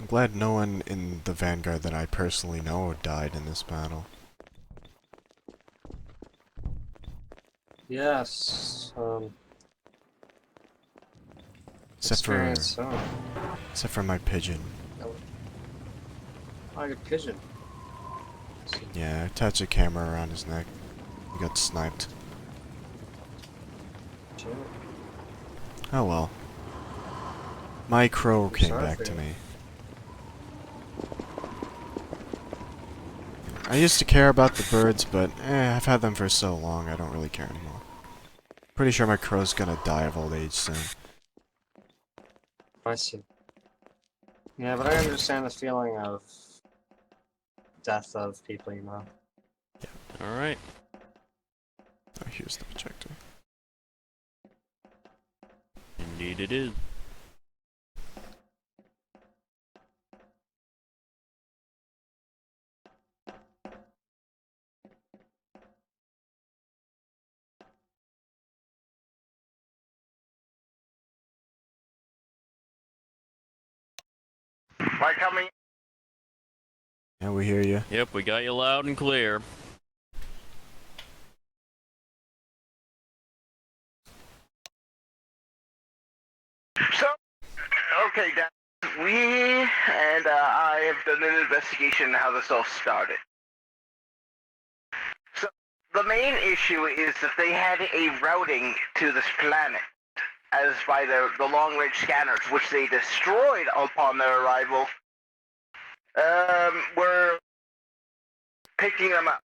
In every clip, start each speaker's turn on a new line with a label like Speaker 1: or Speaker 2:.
Speaker 1: I'm glad no one in the Vanguard that I personally know died in this battle.
Speaker 2: Yes,
Speaker 1: Except
Speaker 2: experience, oh.
Speaker 1: for my pigeon.
Speaker 2: Oh, your pigeon.
Speaker 1: Yeah, I attached a camera around his neck. He got sniped.
Speaker 2: Shit.
Speaker 1: Oh well. My crow
Speaker 2: I'm
Speaker 1: came
Speaker 2: sorry
Speaker 1: back
Speaker 2: for
Speaker 1: to
Speaker 2: you.
Speaker 1: me. I used to care about the birds, but I've had them for so long, I don't really care anymore. Pretty sure my crow's gonna die of old age soon.
Speaker 2: I see. Yeah, but I understand the feeling of death of people you know.
Speaker 3: Alright.
Speaker 1: Oh, here's the projector.
Speaker 3: Indeed it is.
Speaker 4: Right coming.
Speaker 1: Yeah, we hear you.
Speaker 3: Yep, we got you loud and clear.
Speaker 4: So, okay, Dan. We and I have done an investigation on how this all started. So, the main issue is that they had a routing to this planet, as by the long-range scanners, which they destroyed upon their arrival. We're picking them up.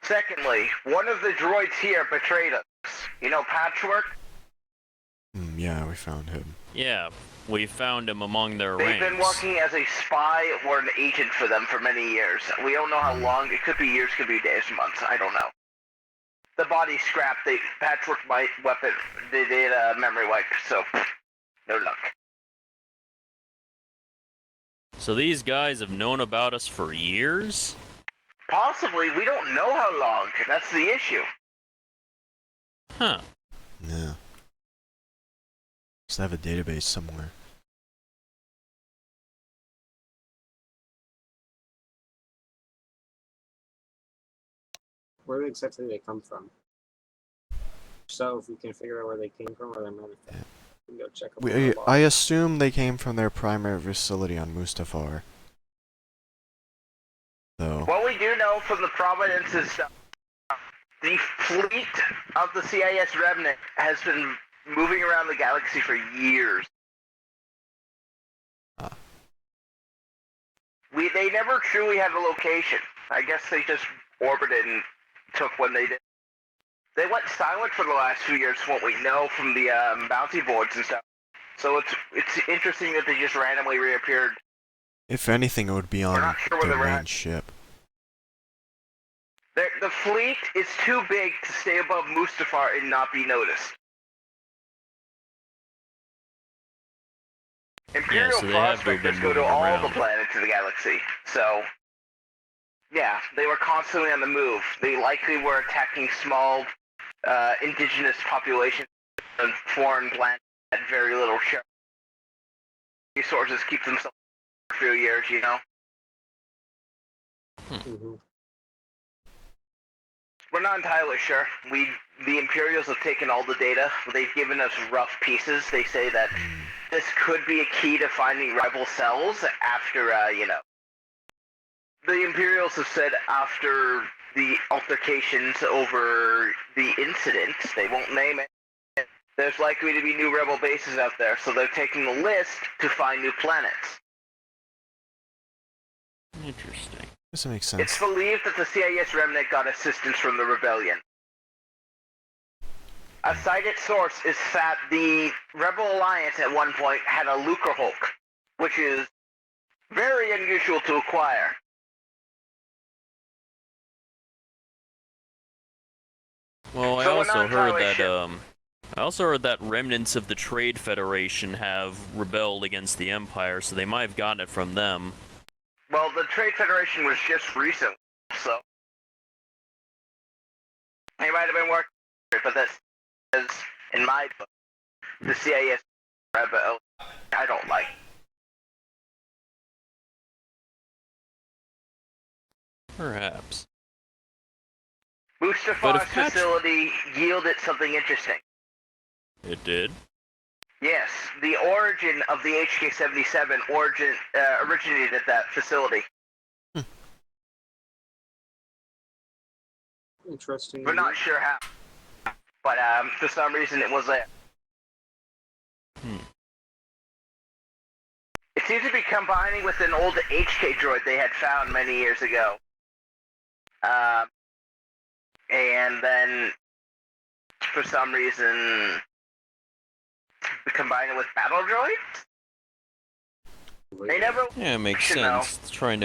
Speaker 4: Secondly, one of the droids here betrayed us. You know, Patchwork?
Speaker 1: Yeah, we found him.
Speaker 3: Yeah, we found him among their
Speaker 4: They've
Speaker 3: ranks.
Speaker 4: been working as a spy or an agent for them for many years. We don't know how long. It could be years, could be days, months. I don't know. The body's scrapped. Patchwork weapon. They did a memory wipe, so no luck.
Speaker 3: So these guys have known about us for years?
Speaker 4: Possibly. We don't know how long. That's the issue.
Speaker 3: Huh.
Speaker 1: Yeah. Must have a database somewhere.
Speaker 2: Where exactly do they come from? So if we can figure out where they came from or their manifest, we can go check up on their
Speaker 1: I
Speaker 2: log.
Speaker 1: assume they came from their primary facility on Mustafar. Though.
Speaker 4: What we do know from the Providence is the fleet of the CIS Remnant has been moving around the galaxy for years. They never truly had a location. I guess they just orbited and took when they did. They went silent for the last few years from what we know from the bounty boards and stuff. So it's interesting that they just randomly reappeared.
Speaker 1: If anything, it would be on their main ship.
Speaker 4: The fleet is too big to stay above Mustafar and not be noticed. Imperial prospectors go to all the planets of the galaxy, so yeah, they were constantly on the move. They likely were attacking small indigenous populations on foreign planets at very little share. Resources keep themselves for a few years, you know? We're not entirely sure. The Imperials have taken all the data. They've given us rough pieces. They say that this could be a key to finding rebel cells after, you know. The Imperials have said after the altercations over the incident, they won't name it, there's likely to be new rebel bases out there, so they're taking the list to find new planets.
Speaker 3: Interesting.
Speaker 1: This makes sense.
Speaker 4: It's believed that the CIS Remnant got assistance from the rebellion. A cited source is that the Rebel Alliance at one point had a Lucre Hulk, which is very unusual to acquire.
Speaker 3: Well,
Speaker 4: So
Speaker 3: I also heard that remnants of the Trade Federation have rebelled against the Empire, so they might have gotten it from them.
Speaker 4: Well, the Trade Federation was just recent, so they might have been working, but that's in my book, the CIS rebel I don't like.
Speaker 3: Perhaps.
Speaker 4: Booster
Speaker 3: But if
Speaker 4: Far's facility yielded something interesting.
Speaker 3: It did.
Speaker 4: Yes, the origin of the HK-77 originated at that facility.
Speaker 2: Interesting.
Speaker 4: We're not sure how, but for some reason it was there. It seems to be combining with an old HK droid they had found many years ago. And then, for some reason, combine it with battle droids? They never...
Speaker 3: Yeah, it makes sense. It's trying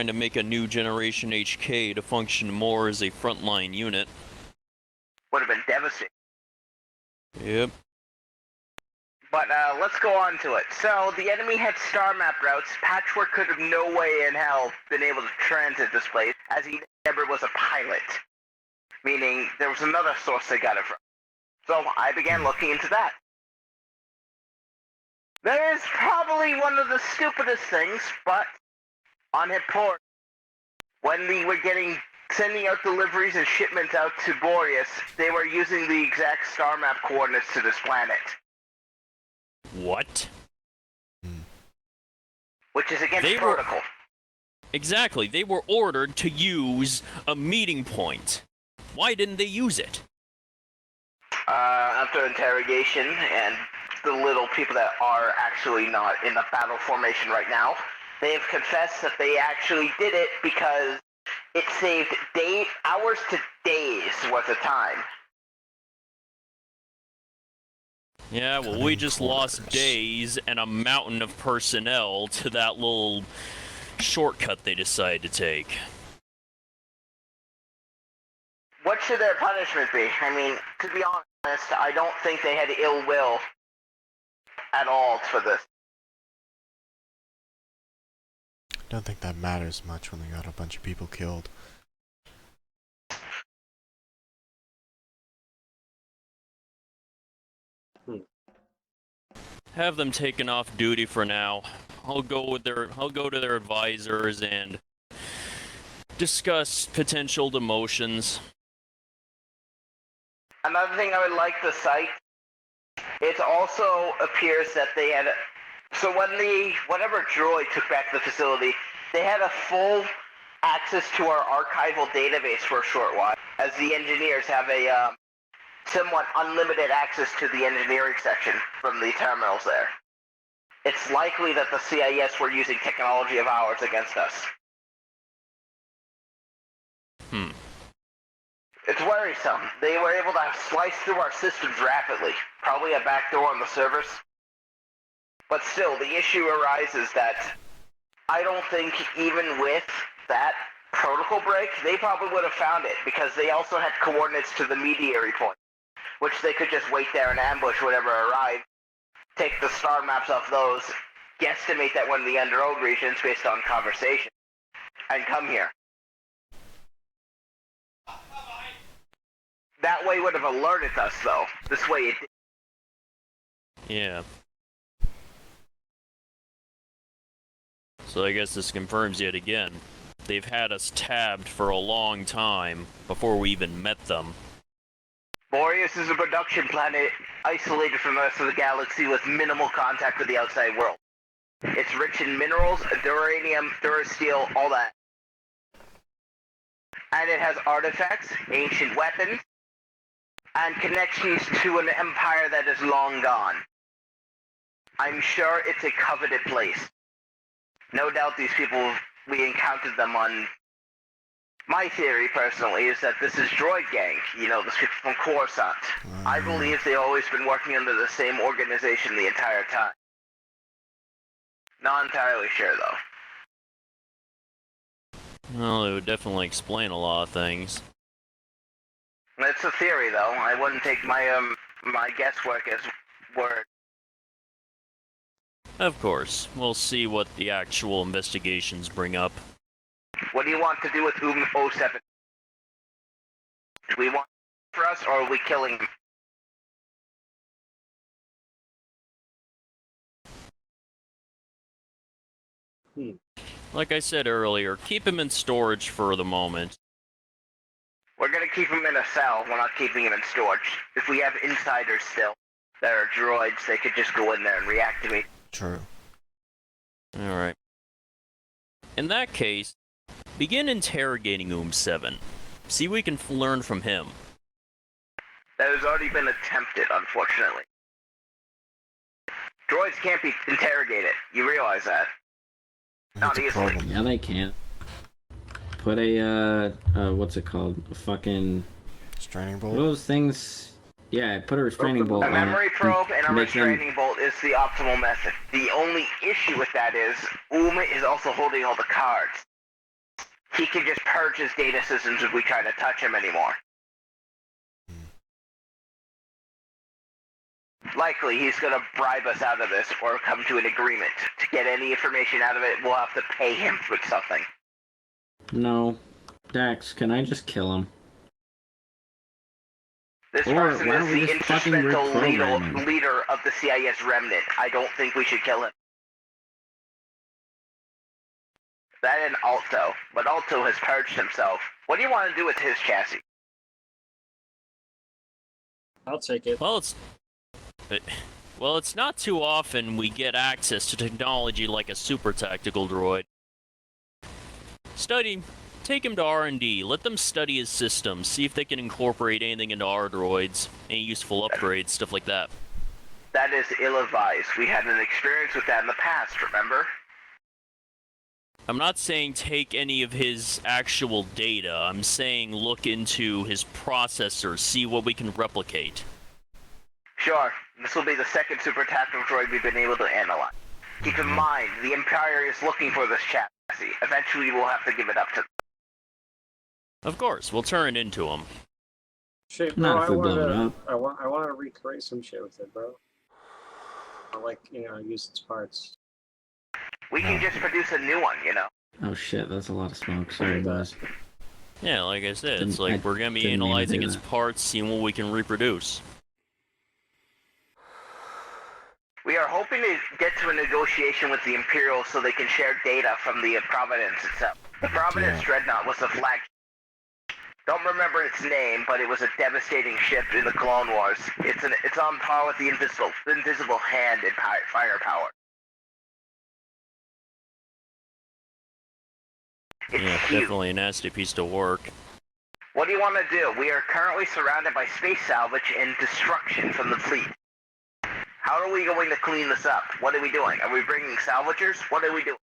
Speaker 3: to make a new generation HK to function more as a frontline unit.
Speaker 4: Would have been devastating.
Speaker 3: Yep.
Speaker 4: But let's go on to it. So, the enemy had star map routes. Patchwork could have no way in hell been able to transit this place, as he never was a pilot. Meaning, there was another source they got it from. So, I began looking into that. There is probably one of the stupidest things, but on Hippor, when they were sending out deliveries and shipments out to Boreas, they were using the exact star map coordinates to this planet.
Speaker 3: What?
Speaker 4: Which is against protocol.
Speaker 3: Exactly. They were ordered to use a meeting point. Why didn't they use it?
Speaker 4: After interrogation and the little people that are actually not in the battle formation right now, they have confessed that they actually did it because it saved hours to days worth of time.
Speaker 3: Yeah, well, we just lost days and a mountain of personnel to that little shortcut they decided to take.
Speaker 4: What should their punishment be? I mean, to be honest, I don't think they had ill will at all for this.
Speaker 1: I don't think that matters much when they got a bunch of people killed.
Speaker 3: Have them taken off duty for now. I'll go to their advisors and discuss potential demotions.
Speaker 4: Another thing I would like to cite, it also appears that they had, so when whatever droid took back the facility, they had a full access to our archival database for a short while, as the engineers have a somewhat unlimited access to the engineering section from the terminals there. It's likely that the CIS were using technology of ours against us. It's worrisome. They were able to slice through our systems rapidly. Probably a backdoor on the servers. But still, the issue arises that I don't think even with that protocol break, they probably would have found it, because they also had coordinates to the mediary point, which they could just wait there and ambush whatever arrived, take the star maps off those, guesstimate that one of the underowned regions based on conversation, and come here. That way would have alerted us, though. This way it did.
Speaker 3: Yeah. So I guess this confirms yet again. They've had us tabbed for a long time before we even met them.
Speaker 4: Boreas is a production planet isolated from the rest of the galaxy with minimal contact with the outside world. It's rich in minerals, duranium, durasteel, all that. And it has artifacts, ancient weapons, and connections to an empire that is long gone. I'm sure it's a coveted place. No doubt these people, we encountered them on... My theory, personally, is that this is Droid Gang, you know, the people from Coruscant. I believe they've always been working under the same organization the entire time. Not entirely sure, though.
Speaker 3: Well, it would definitely explain a lot of things.
Speaker 4: It's a theory, though. I wouldn't take my my guesswork as word.
Speaker 3: Of course. We'll see what the actual investigations bring up.
Speaker 4: What do you want to do with 07? Do we want for us, or are we killing him?
Speaker 3: Like I said earlier, keep him in storage for the moment.
Speaker 4: We're gonna keep him in a cell. We're not keeping him in storage. If we have insiders still that are droids, they could just go in there and reactivate.
Speaker 1: True.
Speaker 3: Alright. In that case, begin interrogating 7. See what we can learn from him.
Speaker 4: That has already been attempted, unfortunately. Droids can't be interrogated. You realize that? Not
Speaker 1: That's a
Speaker 4: easily.
Speaker 1: problem.
Speaker 5: Yeah, they can. Put a, what's it called? A fucking...
Speaker 1: Straining
Speaker 5: What are
Speaker 1: bolt?
Speaker 5: those things? Yeah, put a restraining bolt
Speaker 4: A
Speaker 5: on
Speaker 4: memory
Speaker 5: it.
Speaker 4: probe and a
Speaker 5: make them-
Speaker 4: restraining bolt is the optimal method. The only issue with that is, is also holding all the cards. He can just purge his data systems if we try to touch him anymore. Likely, he's gonna bribe us out of this or come to an agreement. To get any information out of it, we'll have to pay him with something.
Speaker 5: No. Dax, can I just kill him?
Speaker 4: This
Speaker 5: Or
Speaker 4: person
Speaker 5: why
Speaker 4: is
Speaker 5: don't we
Speaker 4: the
Speaker 5: just fucking
Speaker 4: instrumental
Speaker 5: reprogram him?
Speaker 4: leader of the CIS remnant. I don't think we should kill him. That and Alto. But Alto has purged himself. What do you want to do with his chassis?
Speaker 2: I'll take it.
Speaker 3: Well, it's not too often we get access to technology like a super tactical droid. Take him to R&D. Let them study his system, see if they can incorporate anything into our droids, any useful upgrades, stuff like that.
Speaker 4: That is ill-advised. We had an experience with that in the past, remember?
Speaker 3: I'm not saying take any of his actual data. I'm saying look into his processor, see what we can replicate.
Speaker 4: Sure. This will be the second super tactical droid we've been able to analyze. Keep in mind, the Empire is looking for this chassis. Eventually, we'll have to give it up to them.
Speaker 3: Of course, we'll turn it into him.
Speaker 2: Shit, bro,
Speaker 5: Not if we blow it up.
Speaker 2: I want to recreate some shit with it, bro. I like, use its parts.
Speaker 4: We can just produce a new one, you know?
Speaker 5: Oh shit, that's a lot of smoke. Sorry, boys.
Speaker 3: Yeah, like I said, it's
Speaker 5: Didn't-
Speaker 3: like
Speaker 5: I
Speaker 3: we're gonna be
Speaker 5: didn't mean to
Speaker 3: analyzing
Speaker 5: do
Speaker 3: its
Speaker 5: that.
Speaker 3: parts, seeing what we can reproduce.
Speaker 4: We are hoping to get to a negotiation with the Imperials so they can share data from the Providence itself. The Providence
Speaker 1: Yeah.
Speaker 4: Dreadnought was a flag. Don't remember its name, but it was a devastating ship in the Clone Wars. It's on par with the Invisible Hand in firepower. It's
Speaker 3: Yeah,
Speaker 4: huge.
Speaker 3: definitely a nasty piece to work.
Speaker 4: What do you want to do? We are currently surrounded by space salvage and destruction from the fleet. How are we going to clean this up? What are we doing? Are we bringing salvagers? What are we doing?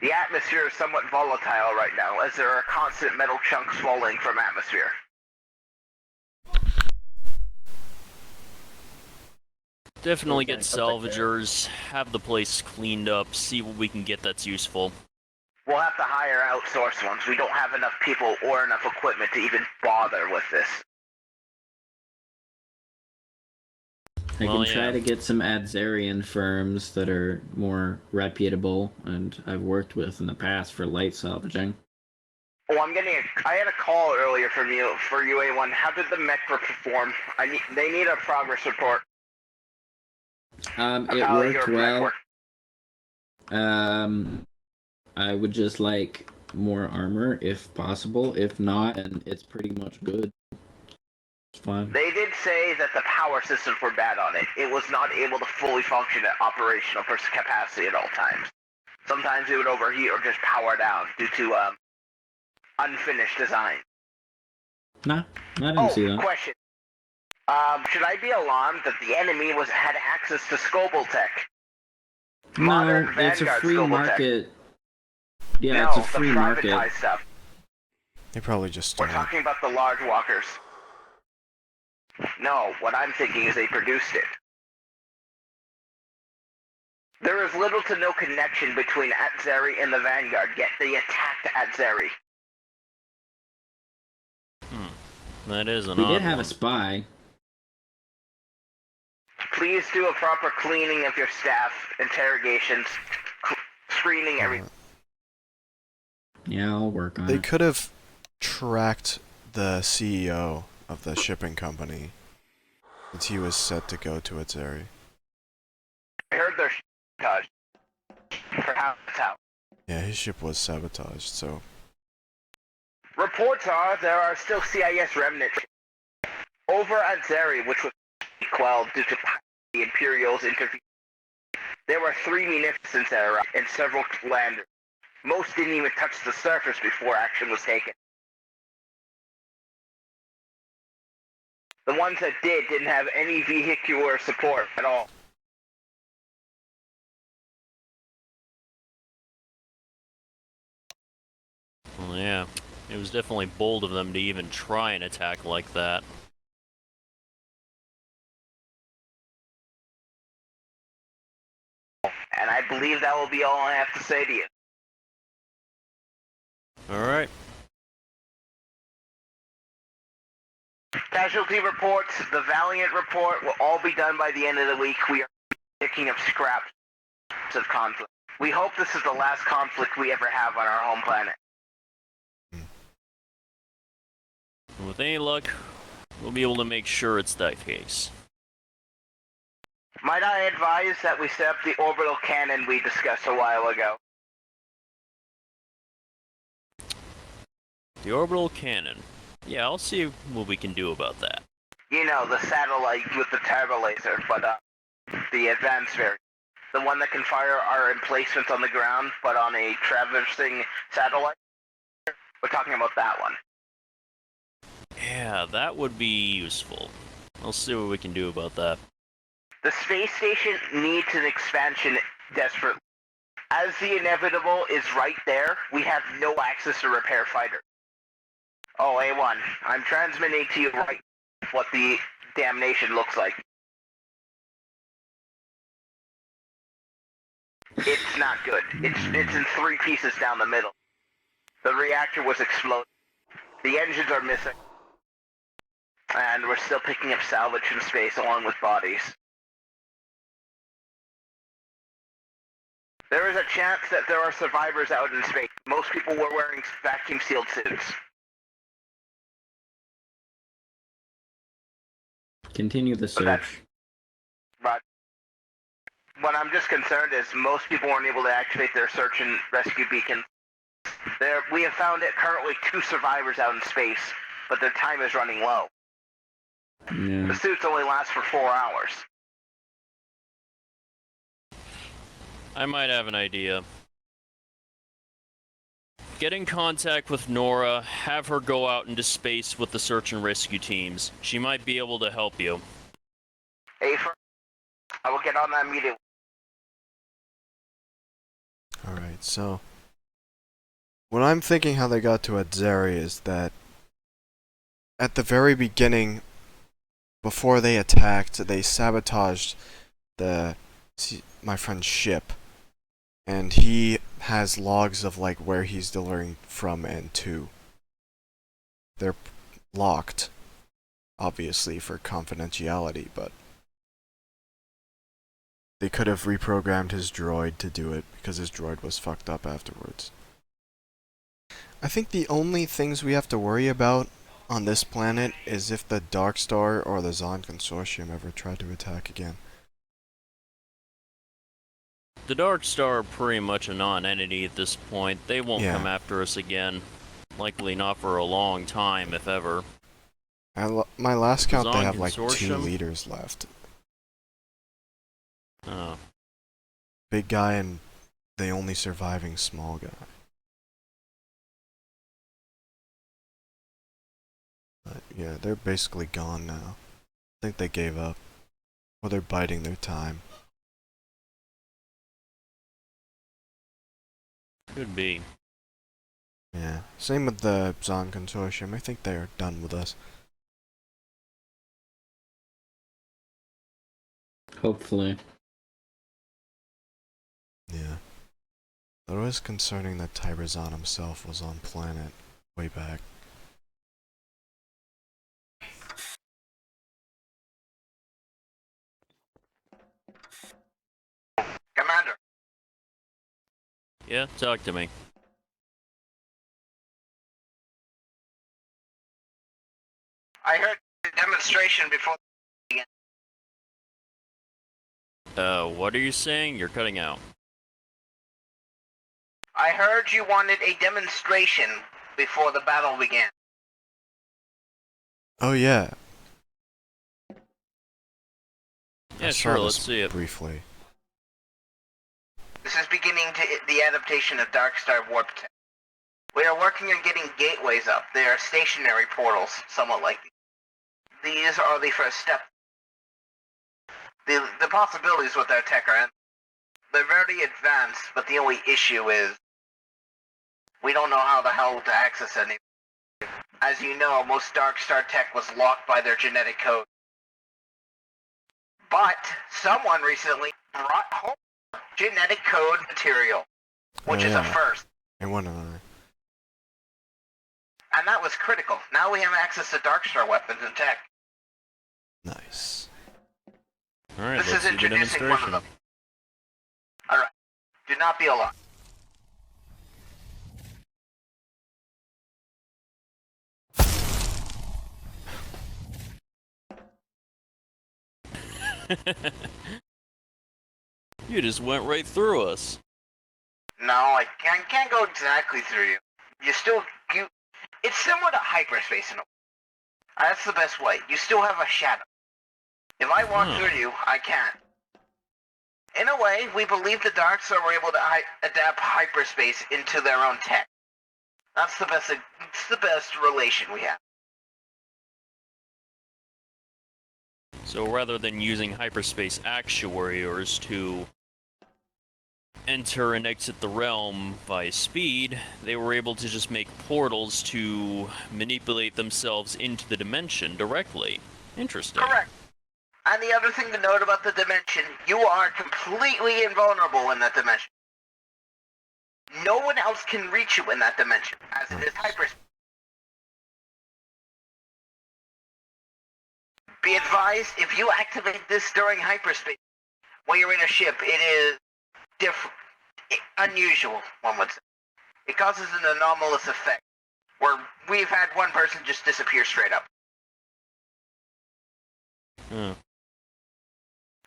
Speaker 4: The atmosphere is somewhat volatile right now, as there are constant metal chunks falling from atmosphere.
Speaker 3: Definitely
Speaker 2: Okay,
Speaker 3: get
Speaker 2: I'll take care.
Speaker 3: salvagers, have the place cleaned up, see what we can get that's useful.
Speaker 4: We'll have to hire outsourced ones. We don't have enough people or enough equipment to even bother with this.
Speaker 5: I
Speaker 3: Well,
Speaker 5: can try
Speaker 3: yeah.
Speaker 5: to get some Adzarian firms that are more reputable and I've worked with in the past for light salvaging.
Speaker 4: Oh, I had a call earlier from you for UA1. How did the Mecra perform? They need a progress report.
Speaker 5: It
Speaker 4: How
Speaker 5: worked
Speaker 4: your
Speaker 5: well.
Speaker 4: work.
Speaker 5: I would just like more armor if possible. If not, and it's pretty much good. It's fine.
Speaker 4: They did say that the power systems were bad on it. It was not able to fully function at operational capacity at all times. Sometimes it would overheat or just power down due to unfinished design.
Speaker 5: Nah, I didn't see that.
Speaker 4: Question. Should I be alarmed that the enemy had access to Scobel tech?
Speaker 5: No,
Speaker 4: Modern
Speaker 5: it's a
Speaker 4: Vanguard
Speaker 5: free
Speaker 4: Scobel
Speaker 5: market. Yeah,
Speaker 4: no,
Speaker 5: it's a free
Speaker 4: the
Speaker 5: market.
Speaker 4: privatized stuff.
Speaker 1: They probably just
Speaker 4: We're
Speaker 1: stole it.
Speaker 4: talking about the large walkers. No, what I'm thinking is they produced it. There is little to no connection between Atzeri and the Vanguard, yet they attacked Atzeri.
Speaker 3: That is an
Speaker 5: We
Speaker 3: odd
Speaker 5: did have
Speaker 3: one.
Speaker 5: a spy.
Speaker 4: Please do a proper cleaning of your staff, interrogations, screening everything.
Speaker 5: Yeah, I'll work on
Speaker 1: They
Speaker 5: it.
Speaker 1: could have tracked the CEO of the shipping company, since he was set to go to its area.
Speaker 4: I heard their touch. tower.
Speaker 1: Yeah, his ship was sabotaged, so...
Speaker 4: Reports are there are still CIS remnants over at Zeri, which was quelled due to the Imperials intervene. There were 3 munificents there and several landers. Most didn't even touch the surface before action was taken. The ones that didn't have any vehicular support at all.
Speaker 3: Well, yeah, it was definitely bold of them to even try an attack like that.
Speaker 4: And I believe that will be all I have to say to you.
Speaker 3: Alright.
Speaker 4: Casualty reports, the Valiant report will all be done by the end of the week. We are picking up scraps of conflict. We hope this is the last conflict we ever have on our home planet.
Speaker 3: And with any luck, we'll be able to make sure it's that case.
Speaker 4: Might I advise that we set up the orbital cannon we discussed a while ago?
Speaker 3: The orbital cannon. Yeah, I'll see what we can do about that.
Speaker 4: You know, the satellite with the turbo laser, but the advanced variant. The one that can fire our emplacements on the ground, but on a traversing satellite. We're talking about that one.
Speaker 3: Yeah, that would be useful. I'll see what we can do about that.
Speaker 4: The space station needs an expansion desperately. As the inevitable is right there, we have no access to repair fighters. Oh, A1, I'm transmitting to you right what the damnation looks like. It's not good. It's in 3 pieces down the middle. The reactor was exploded. The engines are missing. And we're still picking up salvage from space along with bodies. There is a chance that there are survivors out in space. Most people were wearing vacuum-sealed suits.
Speaker 5: Continue the search.
Speaker 4: But what I'm just concerned is most people weren't able to activate their search and rescue beacon. We have found it currently 2 survivors out in space, but their time is running low.
Speaker 5: Yeah.
Speaker 4: The suits only last for 4 hours.
Speaker 3: I might have an idea. Get in contact with Nora, have her go out into space with the search and rescue teams. She might be able to help you.
Speaker 4: I will get on that immediately.
Speaker 1: Alright, so... what I'm thinking how they got to Adzeri is that... at the very beginning, before they attacked, they sabotaged my friend's ship. And he has logs of, like, where he's delivering from and to. They're locked, obviously, for confidentiality, but... they could have reprogrammed his droid to do it, because his droid was fucked up afterwards. I think the only things we have to worry about on this planet is if the Dark Star or the Zon Consortium ever try to attack again.
Speaker 3: The Dark Star are pretty much a non-entity at this point. They won't come after us again. Likely not for a long time, if ever.
Speaker 1: My last count, they
Speaker 3: Zon
Speaker 1: have like 2
Speaker 3: Consortium?
Speaker 1: leaders left.
Speaker 3: Oh.
Speaker 1: Big guy and the only surviving small guy. But yeah, they're basically gone now. I think they gave up. Or they're biding their time.
Speaker 3: Could be.
Speaker 1: Yeah, same with the Zon Consortium. I think they're done with us.
Speaker 5: Hopefully.
Speaker 1: Yeah. But it was concerning that Tyrazon himself was on planet way back.
Speaker 4: Commander.
Speaker 3: Yeah, talk to me.
Speaker 4: I heard the demonstration before.
Speaker 3: What are you saying? You're cutting out.
Speaker 4: I heard you wanted a demonstration before the battle began.
Speaker 1: Oh yeah.
Speaker 3: Yeah,
Speaker 1: I
Speaker 3: sure,
Speaker 1: saw
Speaker 3: let's
Speaker 1: this
Speaker 3: see it.
Speaker 1: briefly.
Speaker 4: This is beginning to the adaptation of Darkstar Warp 10. We are working on getting gateways up. They are stationary portals, somewhat like these. These are the first step. The possibilities with our tech are they're very advanced, but the only issue is we don't know how the hell to access any. As you know, most Darkstar tech was locked by their genetic code. But someone recently brought home genetic code material, which is a first.
Speaker 1: And one of them.
Speaker 4: And that was critical. Now we have access to Darkstar weapons and tech.
Speaker 1: Nice.
Speaker 3: Alright,
Speaker 4: This
Speaker 3: let's
Speaker 4: is
Speaker 3: see the
Speaker 4: introducing one of
Speaker 3: demonstration.
Speaker 4: them. Alright. Do not be alarmed.
Speaker 3: You just went right through us.
Speaker 4: No, I can't go exactly through you. It's similar to hyperspace in a way. That's the best way. You still have a shadow. If I walk through you, I can't. In a way, we believe the Darks are able to adapt hyperspace into their own tech. That's the best. It's the best relation we have.
Speaker 3: So rather than using hyperspace actuators to enter and exit the realm via speed, they were able to just make portals to manipulate themselves into the dimension directly. Interesting.
Speaker 4: Correct. And the other thing to note about the dimension, you are completely invulnerable in that dimension. No one else can reach you in that dimension, as it is hyperspace. Be advised, if you activate this during hyperspace, when you're in a ship, it is unusual, one would say. It causes an anomalous effect, where we've had one person just disappear straight up.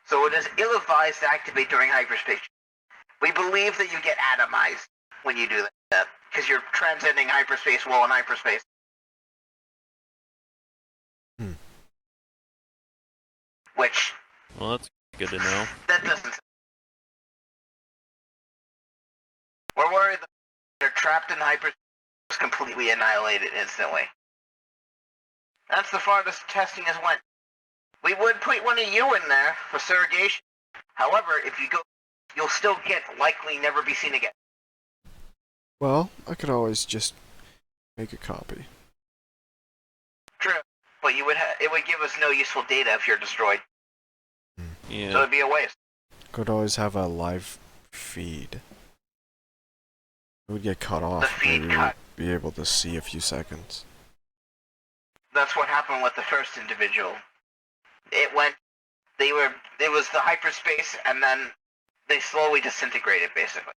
Speaker 4: So it is ill-advised to activate during hyperspace. We believe that you get atomized when you do that, because you're transcending hyperspace while in hyperspace. Which...
Speaker 3: Well, that's good to know.
Speaker 4: That doesn't... We're worried that they're trapped in hyperspace, completely annihilated instantly. That's the farthest testing has went. We would put one of you in there for surrogation. However, if you go, you'll still get likely never be seen again.
Speaker 1: Well, I could always just make a copy.
Speaker 4: True, but it would give us no useful data if you're destroyed.
Speaker 3: Yeah.
Speaker 4: So it'd be a waste.
Speaker 1: Could always have a live feed. It would get cut off.
Speaker 4: The feed
Speaker 1: Maybe
Speaker 4: cut.
Speaker 1: we'd be able to see a few seconds.
Speaker 4: That's what happened with the first individual. It was the hyperspace, and then they slowly disintegrated, basically.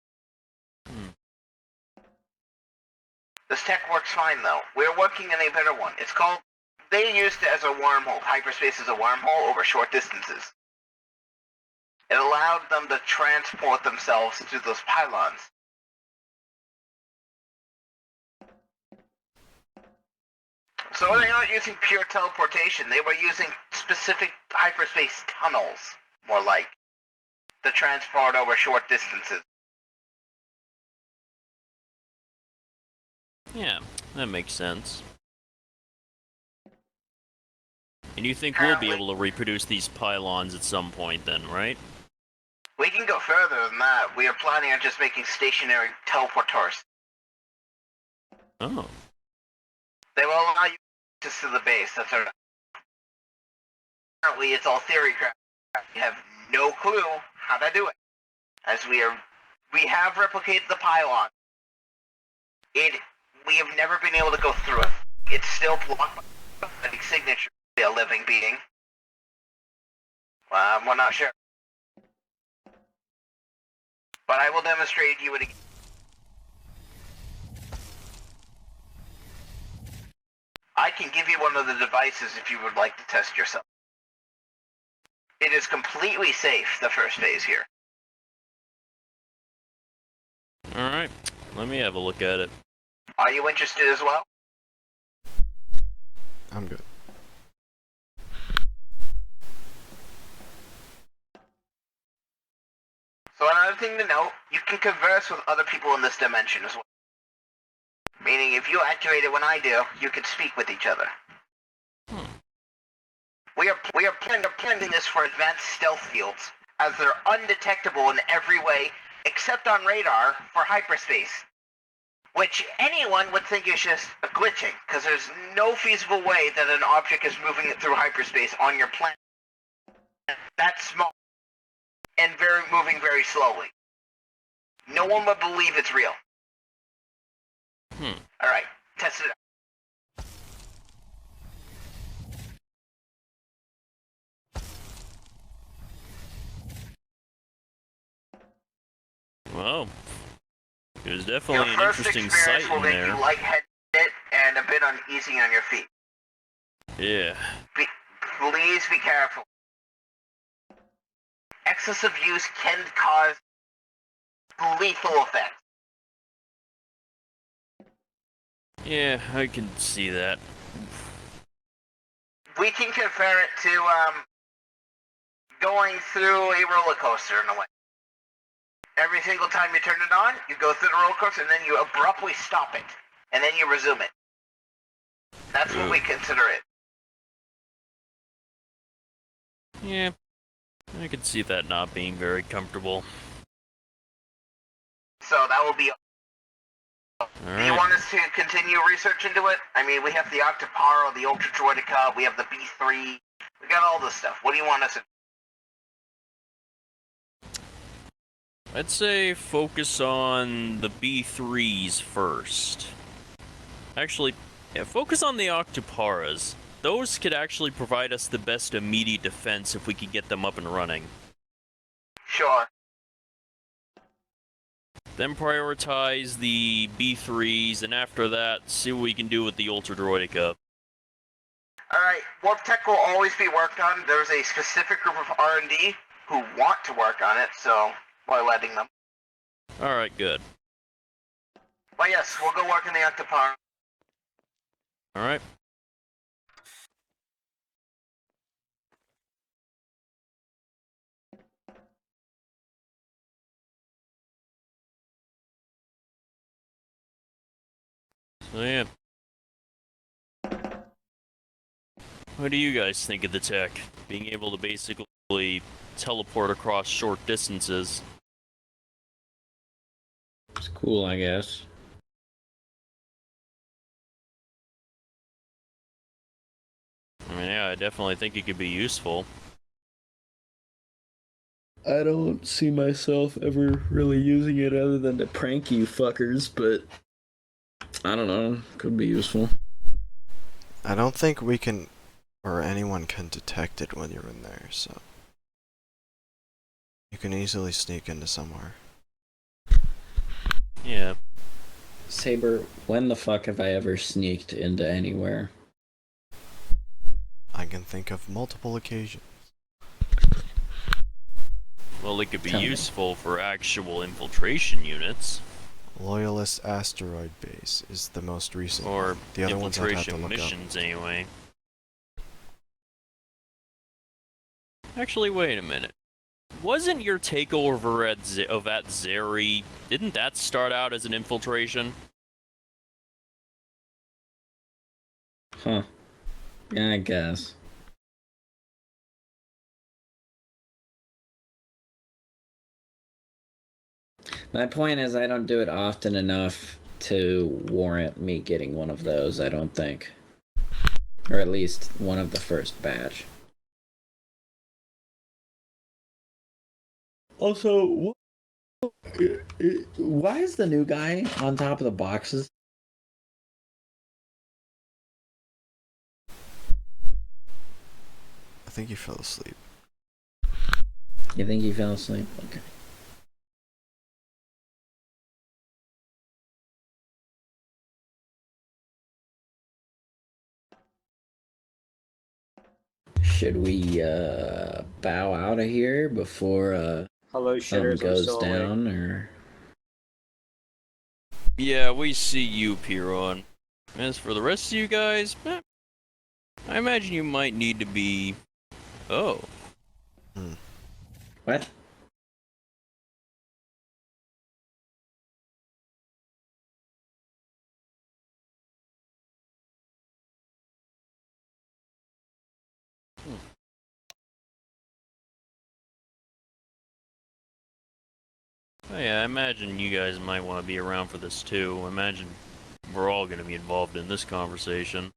Speaker 4: This tech works fine, though. We're working on a better one. It's called... They used it as a wormhole. Hyperspace is a wormhole over short distances. It allowed them to transport themselves to those pylons. So they aren't using pure teleportation. They were using specific hyperspace tunnels, more like, to transport over short distances.
Speaker 3: Yeah, that makes sense. And you think we'll be able to reproduce these pylons at some point then, right?
Speaker 4: We can go further than that. We are planning on just making stationary teleporters.
Speaker 3: Oh.
Speaker 4: They will allow you access to the base. That's our... Currently, it's all theory crap. We have no clue how to do it. As we have replicated the pylon. We have never been able to go through it. It's still blocked by the signature of a living being. We're not sure. But I will demonstrate you it again. I can give you one of the devices if you would like to test yourself. It is completely safe, the first phase here.
Speaker 3: Alright. Let me have a look at it.
Speaker 4: Are you interested as well?
Speaker 1: I'm good.
Speaker 4: So another thing to note, you can converse with other people in this dimension as well. Meaning if you activate it when I do, you can speak with each other. We are planning this for advanced stealth fields, as they're undetectable in every way except on radar for hyperspace. Which anyone would think is just a glitching, because there's no feasible way that an object is moving it through hyperspace on your planet that small and moving very slowly. No one would believe it's real. Alright, test it out.
Speaker 3: Well, it was
Speaker 4: Your
Speaker 3: definitely an
Speaker 4: first
Speaker 3: interesting
Speaker 4: experience
Speaker 3: sight
Speaker 4: will
Speaker 3: in
Speaker 4: make
Speaker 3: there.
Speaker 4: you lightheaded and a bit uneasy on your feet.
Speaker 3: Yeah.
Speaker 4: Please be careful. Excessive use can cause lethal effects.
Speaker 3: Yeah, I can see that.
Speaker 4: We can compare it to going through a roller coaster in a way. Every single time you turn it on, you go through the roller coaster and then you abruptly stop it. And then you resume it. That's what we consider it.
Speaker 3: Yeah, I can see that not being very comfortable.
Speaker 4: So that will be... Do you
Speaker 3: Alright.
Speaker 4: want us to continue research into it? I mean, we have the Octopara, the Ultra Droidica, we have the B3. We got all this stuff. What do you want us to...
Speaker 3: I'd say focus on the B3s first. Actually, yeah, focus on the Octoparas. Those could actually provide us the best immediate defense if we could get them up and running.
Speaker 4: Sure.
Speaker 3: Then prioritize the B3s, and after that, see what we can do with the Ultra Droidica.
Speaker 4: Alright, warp tech will always be worked on. There's a specific group of R&D who want to work on it, so we're letting them.
Speaker 3: Alright, good.
Speaker 4: But yes, we'll go work on the Octopara.
Speaker 3: Alright. So yeah. What do you guys think of the tech? Being able to basically teleport across short distances.
Speaker 5: It's cool, I guess.
Speaker 3: I mean, yeah, I definitely think it could be useful.
Speaker 5: I don't see myself ever really using it other than to prank you fuckers, but I don't know. Could be useful.
Speaker 1: I don't think we can, or anyone can detect it when you're in there, so you can easily sneak into somewhere.
Speaker 3: Yeah.
Speaker 5: Saber, when the fuck have I ever sneaked into anywhere?
Speaker 1: I can think of multiple occasions.
Speaker 3: Well, it could be
Speaker 5: Tell me.
Speaker 3: useful for actual infiltration units.
Speaker 1: Loyalist Asteroid Base is the most recent
Speaker 3: Or
Speaker 1: one. The other ones I'd have to
Speaker 3: infiltration
Speaker 1: look up.
Speaker 3: missions, anyway. Actually, wait a minute. Wasn't your takeover at Zeri, didn't that start out as an infiltration?
Speaker 5: Huh. Yeah, I guess. My point is, I don't do it often enough to warrant me getting one of those, I don't think. Or at least one of the first batch. Also, why is the new guy on top of the boxes?
Speaker 1: I think he fell asleep.
Speaker 5: You think he fell asleep? Okay. Should we bow out of here before
Speaker 2: Hello,
Speaker 5: something
Speaker 2: shitters. I'm
Speaker 5: goes
Speaker 2: still awake.
Speaker 5: down, or
Speaker 3: Yeah, we see you, Peeron. As for the rest of you guys, I imagine you might need to be... Oh.
Speaker 5: What?
Speaker 3: Oh, yeah, I imagine you guys might want to be around for this too. I imagine we're all going to be involved in this conversation.